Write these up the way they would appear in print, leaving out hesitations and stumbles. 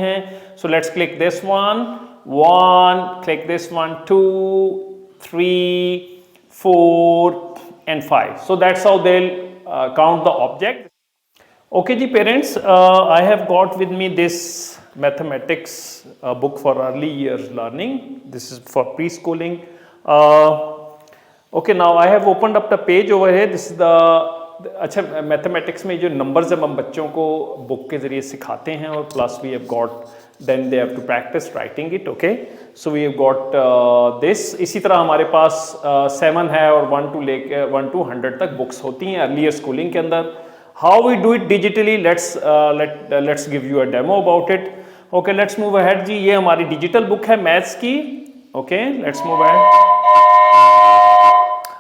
हैं. So let's click this one. 1, click this one, 2, 3, 4 and 5. So that's how they'll count the object. Okay ji parents, I have got with me this mathematics book for early years learning. This is for preschooling. Okay, now I have opened up the page over here. This is the अच्छा mathematics में जो numbers जब हम बच्चों को book के ज़रिए सिखाते हैं और plus we have got then they have to practise writing it. Okay, so we have got this. इसी तरह हमारे पास 7 है और 1 to 100 तक बुक्स होती हैं अर्लियर स्कूलिंग के अंदर. How we do it digitally, let's give you a demo about it. Okay, let's move ahead जी. ये हमारी डिजिटल बुक है मैथ्स की. Okay, let's move ahead.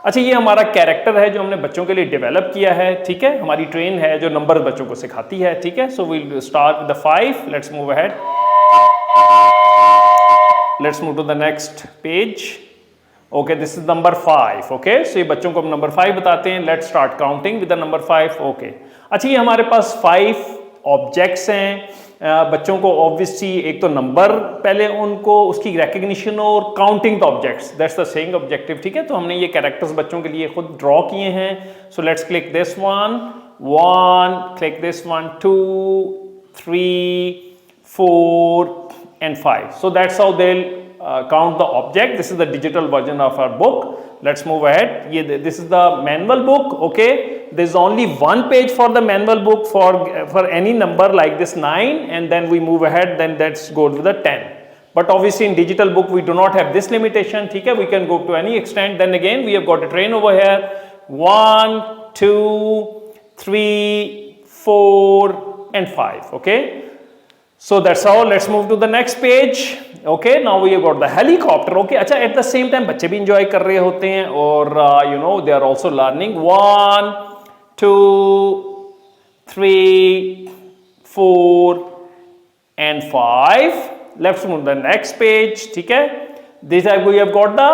अच्छा, ये हमारा कैरेक्टर है जो हमने बच्चों के लिए डेवलप किया है. ठीक है, हमारी ट्रेन है जो नंबर बच्चों को सिखाती है. ठीक है, so we'll start with the 5. Let's move ahead. Let's move to the next page. Okay, this is number 5. Okay, so ये बच्चों को हम नंबर 5 बताते हैं. Let's start counting with the number 5. Okay, अच्छा, ये हमारे पास 5 ऑब्जेक्ट्स हैं. बच्चों को ऑब्वियसली एक तो नंबर पहले उनको उसकी रिकग्निशन और counting the objects, that's the saying objective. ठीक है, तो हमने ये कैरेक्टर्स बच्चों के लिए खुद ड्रॉ किए हैं. So let's click this one, 1, click this one, 2, 3, 4 and 5. So that's how they'll count the object. This is the digital version of our book. Let's move ahead. This is the manual book. Okay, there's only one page for the manual book for any number like this 9, and then we move ahead. Then let's go to the 10. But obviously in digital book we do not have this limitation. ठीक है, we can go to any extent. Then again we have got a train over here. 1, 2, 3, 4 and 5. Okay. So that's how. Let's move to the next page. Okay, now we have got the helicopter. Okay, अच्छा, at the same time बच्चे भी enjoy कर रहे होते हैं और you know they are also learning. 1, 2, 3, 4 and 5. Let's move to the next page. ठीक है, this time we have got the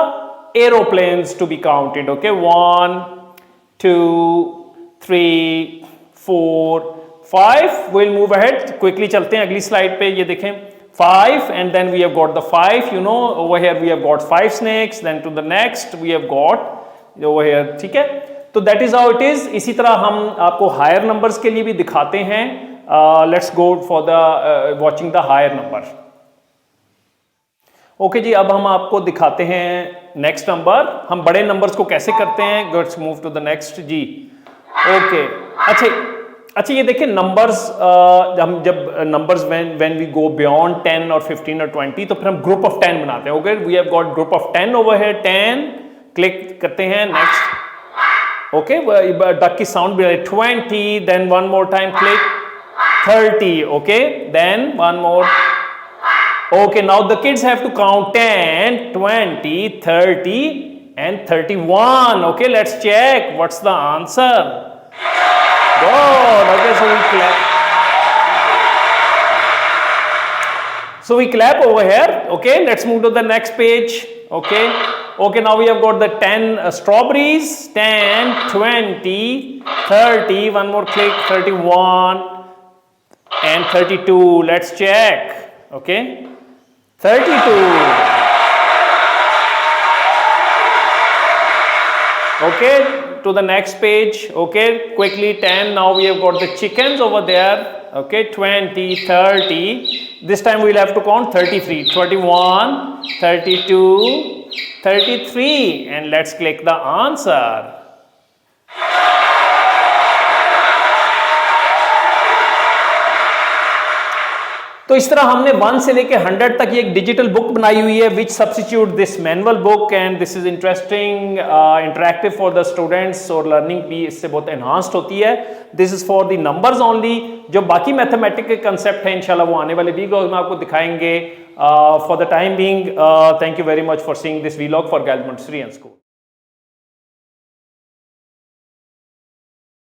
aeroplanes to be counted. Okay, 1, 2, 3, 4, 5. We'll move ahead. Quickly चलते हैं अगली स्लाइड पे. ये देखें 5 and then we have got the 5. You know, over here we have got 5 snakes. Then to the next we have got over here. ठीक है, तो that is how it is. इसी तरह हम आपको हायर नंबर्स के लिए भी दिखाते हैं. Let's go for the watching the higher number. Okay जी, अब हम आपको दिखाते हैं नेक्स्ट नंबर. हम बड़े नंबर्स को कैसे करते हैं. Let's move to the next जी. ओके, अच्छा, ये देखिए नंबर्स. हम जब numbers when we go beyond 10 और 15 और 20 तो फिर हम ग्रुप ऑफ 10 बनाते हैं. Okay, we have got group of 10 over here. 10 click करते हैं. नेक्स्ट. ओके, डक की साउंड भी 20. Then one more time click 30. Okay, then one more. Okay, now the kids have to count 10, 20, 30 and 31. Okay, let's check. What's the answer? Good. Okay, so we clap. So we clap over here. Okay, let's move to the next page. Okay. Okay, now we have got the 10 strawberries. 10, 20, 30. One more click. 31 and 32. Let's check. Okay. 32. Okay, to the next page. Okay, quickly 10. Now we have got the chickens over there. Okay, 20, 30. This time we'll have to count 33. 21, 32, 33. And let's click the answer. तो इस तरह हमने 1 से लेके 100 तक ये एक digital book बनाई हुई है which substitute this manual book. And this is interesting, interactive for the students और लर्निंग भी इससे बहुत एनहांस्ड होती है. This is for the numbers only. जो बाकी मैथमेटिक्स के कंसेप्ट हैं इंशाल्लाह वो आने वाले वीडियोस में आपको दिखाएंगे. For the time being, thank you very much for seeing this vlog for Galmont study and school.